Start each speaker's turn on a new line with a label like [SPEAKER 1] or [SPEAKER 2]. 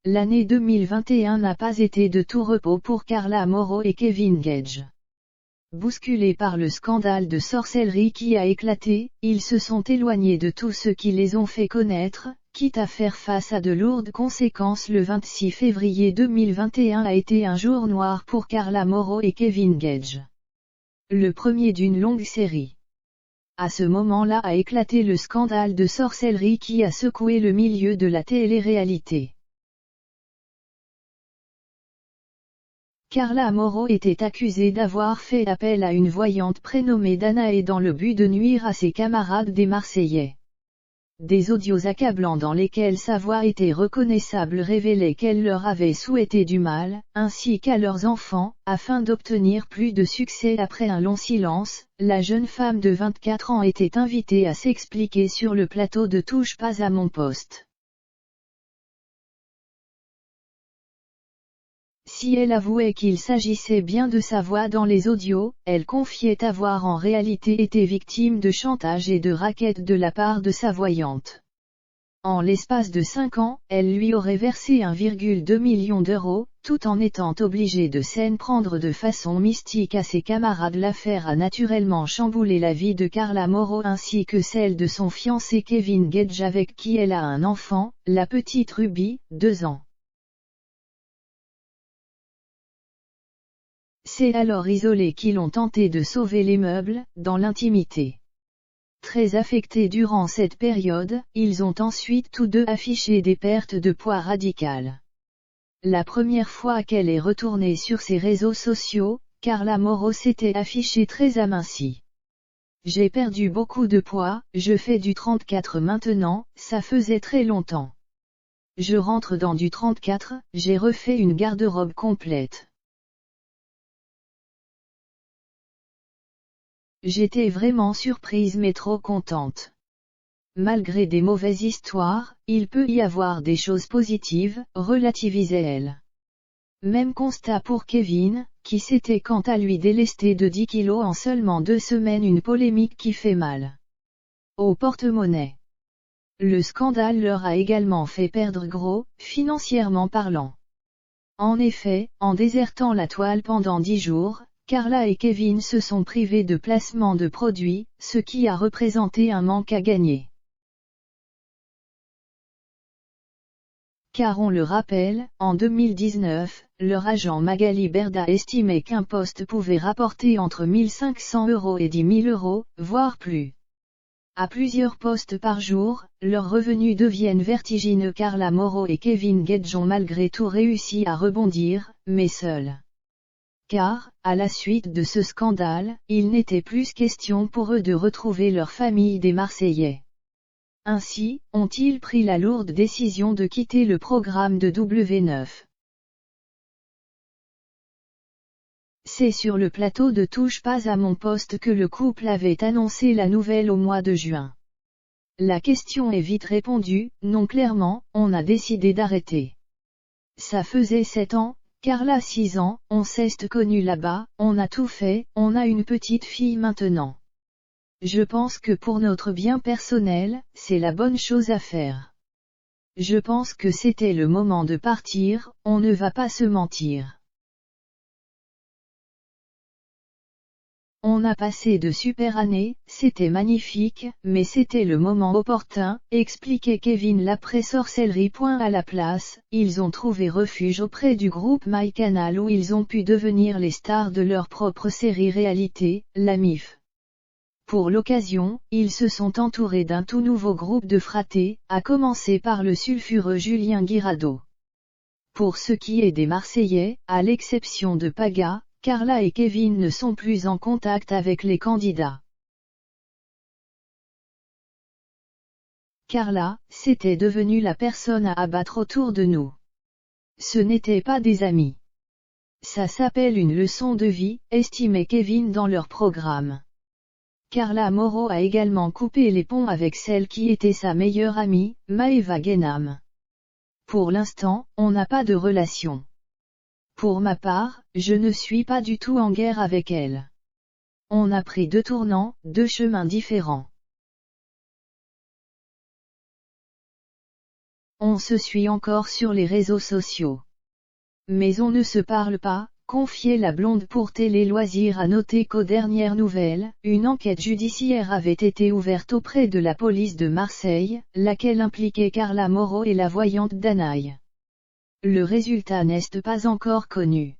[SPEAKER 1] L'année 2021 n'a pas été de tout repos pour Carla Mauro et Kevin Gage. Bousculés par le scandale de sorcellerie qui a éclaté, ils se sont éloignés de tous ceux qui les ont fait connaître, quitte à faire face à de lourdes conséquences. Le 26 février 2021 a été un jour noir pour Carla Mauro et Kevin Gage. Le premier d'une longue série. À ce moment-là a éclaté le scandale de sorcellerie qui a secoué le milieu de la télé-réalité. Carla Mauro était accusée d'avoir fait appel à une voyante prénommée Danae dans le but de nuire à ses camarades des Marseillais. Des audios accablants dans lesquels sa voix était reconnaissable révélaient qu'elle leur avait souhaité du mal, ainsi qu'à leurs enfants, afin d'obtenir plus de succès. Après un long silence, la jeune femme de 24 ans était invitée à s'expliquer sur le plateau de Touche pas à mon poste. Si elle avouait qu'il s'agissait bien de sa voix dans les audios, elle confiait avoir en réalité été victime de chantage et de racket de la part de sa voyante. En l'espace de 5 ans, elle lui aurait versé 1,2 million d'euros, tout en étant obligée de s'en prendre de façon mystique à ses camarades. L'affaire a naturellement chamboulé la vie de Carla Mauro ainsi que celle de son fiancé Kevin Gage avec qui elle a un enfant, la petite Ruby, 2 ans. C'est alors isolés qu'ils ont tenté de sauver les meubles, dans l'intimité. Très affectés durant cette période, ils ont ensuite tous deux affiché des pertes de poids radicales. La première fois qu'elle est retournée sur ses réseaux sociaux, Carla Mauro s'était affichée très amincie. J'ai perdu beaucoup de poids, je fais du 34 maintenant, ça faisait très longtemps. Je rentre dans du 34, j'ai refait une garde-robe complète. J'étais vraiment surprise mais trop contente. Malgré des mauvaises histoires, il peut y avoir des choses positives, relativisait-elle. Même constat pour Kevin, qui s'était quant à lui délesté de 10 kilos en seulement 2 semaines, une polémique qui fait mal au porte-monnaie. Le scandale leur a également fait perdre gros, financièrement parlant. En effet, en désertant la toile pendant 10 jours, Carla et Kevin se sont privés de placement de produits, ce qui a représenté un manque à gagner. Car on le rappelle, en 2019, leur agent Magali Berda estimait qu'un poste pouvait rapporter entre 1 500 € et 10 000 €, voire plus. À plusieurs postes par jour, leurs revenus deviennent vertigineux. Carla Mauro et Kevin Gage ont malgré tout réussi à rebondir, mais seuls. Car, à la suite de ce scandale, il n'était plus question pour eux de retrouver leur famille des Marseillais. Ainsi, ont-ils pris la lourde décision de quitter le programme de W9. C'est sur le plateau de Touche pas à mon poste que le couple avait annoncé la nouvelle au mois de juin. La question est vite répondue, non, clairement, on a décidé d'arrêter. Ça faisait 7 ans, Carla 6 ans, on s'est connus là-bas, on a tout fait, on a une petite fille maintenant. Je pense que pour notre bien personnel, c'est la bonne chose à faire. Je pense que c'était le moment de partir, on ne va pas se mentir. On a passé de super années, c'était magnifique, mais c'était le moment opportun, expliquait Kevin. L'après-sorcellerie. À la place, ils ont trouvé refuge auprès du groupe MyCanal où ils ont pu devenir les stars de leur propre série réalité, la MIF. Pour l'occasion, ils se sont entourés d'un tout nouveau groupe de fratés, à commencer par le sulfureux Julien Guirado. Pour ce qui est des Marseillais, à l'exception de Paga, Carla et Kevin ne sont plus en contact avec les candidats. Carla, c'était devenu la personne à abattre autour de nous. Ce n'étaient pas des amis. Ça s'appelle une leçon de vie, estimait Kevin dans leur programme. Carla Mauro a également coupé les ponts avec celle qui était sa meilleure amie, Maëva Guénam. Pour l'instant, on n'a pas de relation. Pour ma part, je ne suis pas du tout en guerre avec elle. On a pris 2 tournants, 2 chemins différents. On se suit encore sur les réseaux sociaux. Mais on ne se parle pas, confiait la blonde pour Télé Loisirs. À noter qu'aux dernières nouvelles, une enquête judiciaire avait été ouverte auprès de la police de Marseille, laquelle impliquait Carla Moreau et la voyante Danaï. Le résultat n'est pas encore connu.